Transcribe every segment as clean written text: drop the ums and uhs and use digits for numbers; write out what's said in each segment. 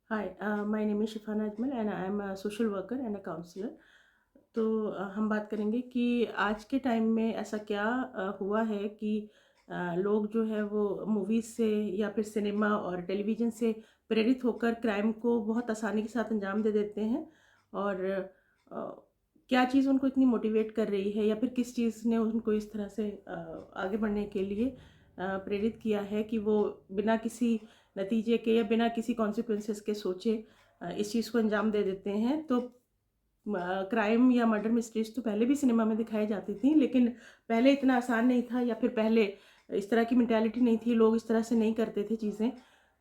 Hi, my name is Shifana Ajmal and I am a social worker and a counselor. तो हम बात करेंगे कि आज के टाइम में ऐसा क्या हुआ है कि लोग जो है वो मूवीज़ से या फिर सिनेमा और टेलीविज़न से प्रेरित होकर क्राइम को बहुत आसानी के साथ अंजाम दे देते हैं। और क्या चीज़ उनको इतनी मोटिवेट कर रही है या फिर किस चीज़ ने उनको इस तरह से आगे बढ़ने के लिए प्रेरित किया है कि वो बिना किसी नतीजे के या बिना किसी कॉन्सिक्वेंसेस के सोचे इस चीज़ को अंजाम दे देते हैं। तो क्राइम या मर्डर मिस्ट्रीज़ तो पहले भी सिनेमा में दिखाई जाती थी, लेकिन पहले इतना आसान नहीं था या फिर पहले इस तरह की मेंटालिटी नहीं थी, लोग इस तरह से नहीं करते थे चीज़ें।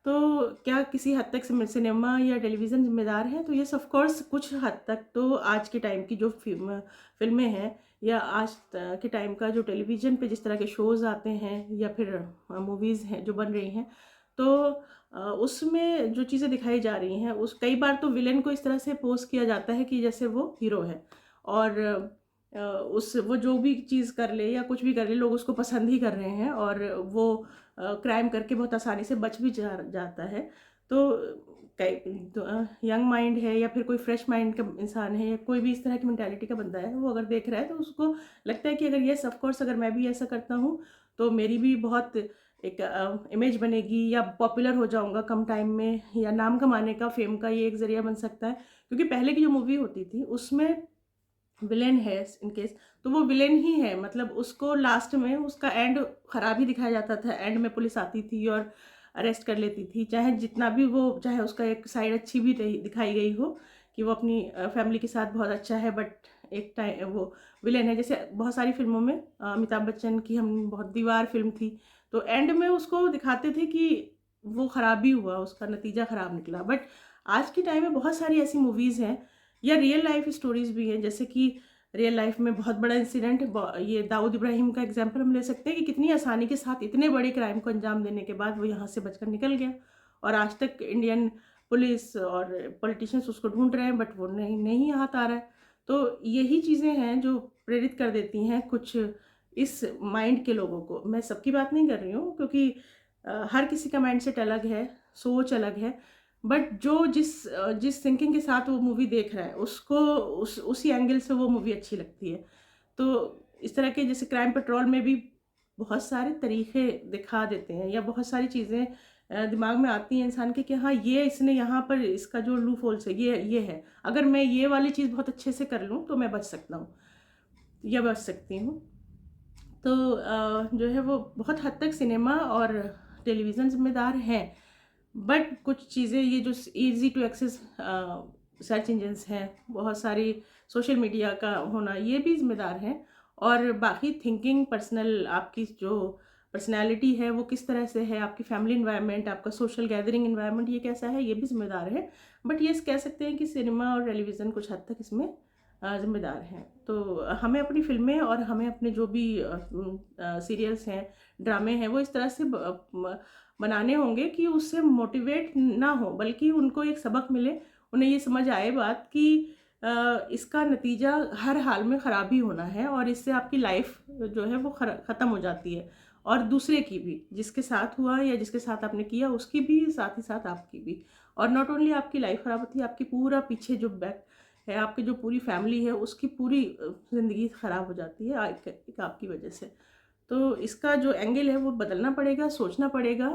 तो क्या किसी हद तक सिनेमा या टेलीविज़न ज़िम्मेदार है? तो येस, ऑफ़ कोर्स कुछ हद तक तो आज के टाइम की जो फ़िल्में हैं या आज के टाइम का जो टेलीविज़न पे जिस तरह के शोज़ आते हैं या फिर मूवीज़ हैं जो बन रही हैं, तो उसमें जो चीज़ें दिखाई जा रही हैं उस कई बार तो विलेन को इस तरह से पोज़ किया जाता है कि जैसे वो हीरो है। और उस वो जो भी चीज़ कर ले या कुछ भी कर ले, लोग उसको पसंद ही कर रहे हैं और वो क्राइम करके बहुत आसानी से बच भी जाता है। तो कई यंग माइंड है या फिर कोई फ्रेश माइंड का इंसान है या कोई भी इस तरह की मेंटालिटी का बंदा है, वो अगर देख रहा है तो उसको लगता है कि अगर येस, ऑफ कोर्स अगर मैं भी ऐसा करता हूँ, तो मेरी भी बहुत एक इमेज बनेगी या पॉपुलर हो जाऊँगा कम टाइम में, या नाम कमाने का, फ़ेम का ये एक ज़रिया बन सकता है। क्योंकि पहले की जो मूवी होती थी उसमें विलेन है इन केस, तो वो विलेन ही है, मतलब उसको लास्ट में उसका एंड खराब ही दिखाया जाता था। एंड में पुलिस आती थी और अरेस्ट कर लेती थी, चाहे जितना भी वो, चाहे उसका एक साइड अच्छी भी रही दिखाई गई हो कि वो अपनी फैमिली के साथ बहुत अच्छा है, बट एक टाइम वो विलेन है। जैसे बहुत सारी फिल्मों में अमिताभ बच्चन की हम बहुत दीवार फिल्म थी, तो एंड में उसको दिखाते थे कि वो खराब भी हुआ, उसका नतीजा खराब निकला। बट आज के टाइम में बहुत सारी ऐसी मूवीज़ हैं या रियल लाइफ स्टोरीज़ भी हैं, जैसे कि रियल लाइफ में बहुत बड़ा इंसिडेंट, ये दाऊद इब्राहिम का एग्जांपल हम ले सकते हैं कि कितनी आसानी के साथ इतने बड़े क्राइम को अंजाम देने के बाद वो यहाँ से बचकर निकल गया। और आज तक इंडियन पुलिस और पॉलिटिशियंस उसको ढूंढ रहे हैं, बट वो नहीं हाथ आ रहा है। तो यही चीज़ें हैं जो प्रेरित कर देती हैं कुछ इस माइंड के लोगों को। मैं सबकी बात नहीं कर रही हूँ, क्योंकि हर किसी का माइंडसेट अलग है, सोच अलग है। बट जो जिस थिंकिंग के साथ वो मूवी देख रहा है, उसको उसी एंगल से वो मूवी अच्छी लगती है। तो इस तरह के जैसे क्राइम पेट्रोल में भी बहुत सारे तरीके दिखा देते हैं या बहुत सारी चीज़ें दिमाग में आती हैं इंसान के कि हाँ, ये इसने यहाँ पर इसका जो लूप होल्स है ये है, अगर मैं ये वाली चीज़ बहुत अच्छे से कर लूँ तो मैं बच सकता हूँ या बच सकती हूँ। तो जो है वो बहुत हद तक सिनेमा और टेलीविज़न ज़िम्मेदार हैं। बट कुछ चीज़ें ये जो easy to access search engines हैं, बहुत सारी सोशल मीडिया का होना, ये भी ज़िम्मेदार हैं। और बाकी थिंकिंग, पर्सनल आपकी जो पर्सनैलिटी है वो किस तरह से है, आपकी फैमिली एनवायरनमेंट, आपका सोशल गैदरिंग एनवायरनमेंट ये कैसा है, ये भी ज़िम्मेदार है। बट ये कह सकते हैं कि सिनेमा और टेलीविज़न कुछ हद तक इसमें ज़िम्मेदार हैं। तो हमें अपनी फ़िल्में और हमें अपने जो भी सीरियल्स हैं, ड्रामे हैं, वो इस तरह से बनाने होंगे कि उससे मोटिवेट ना हो, बल्कि उनको एक सबक मिले, उन्हें ये समझ आए बात कि इसका नतीजा हर हाल में ख़राब ही होना है और इससे आपकी लाइफ जो है वो ख़त्म हो जाती है। और दूसरे की भी, जिसके साथ हुआ या जिसके साथ आपने किया उसकी भी, साथ ही साथ आपकी भी। और नॉट ओनली आपकी लाइफ ख़राब होती है, आपकी पूरा पीछे जो बैक है, आपकी जो पूरी फैमिली है, उसकी पूरी ज़िंदगी ख़राब हो जाती है एक आपकी वजह से। तो इसका जो एंगल है वो बदलना पड़ेगा, सोचना पड़ेगा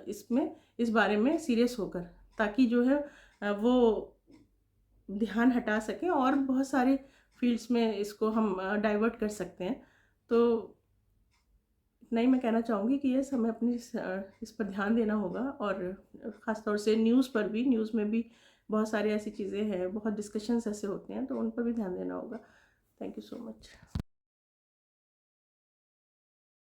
इसमें, इस बारे में सीरियस होकर, ताकि जो है वो ध्यान हटा सकें और बहुत सारे फील्ड्स में इसको हम डाइवर्ट कर सकते हैं। तो इतना ही मैं कहना चाहूँगी कि यस, हमें अपनी इस पर ध्यान देना होगा। और ख़ास तौर से न्यूज़ पर भी, न्यूज़ में भी बहुत सारी ऐसी चीज़ें हैं, बहुत डिस्कशंस ऐसे होते हैं, तो उन पर भी ध्यान देना होगा। Thank you so much.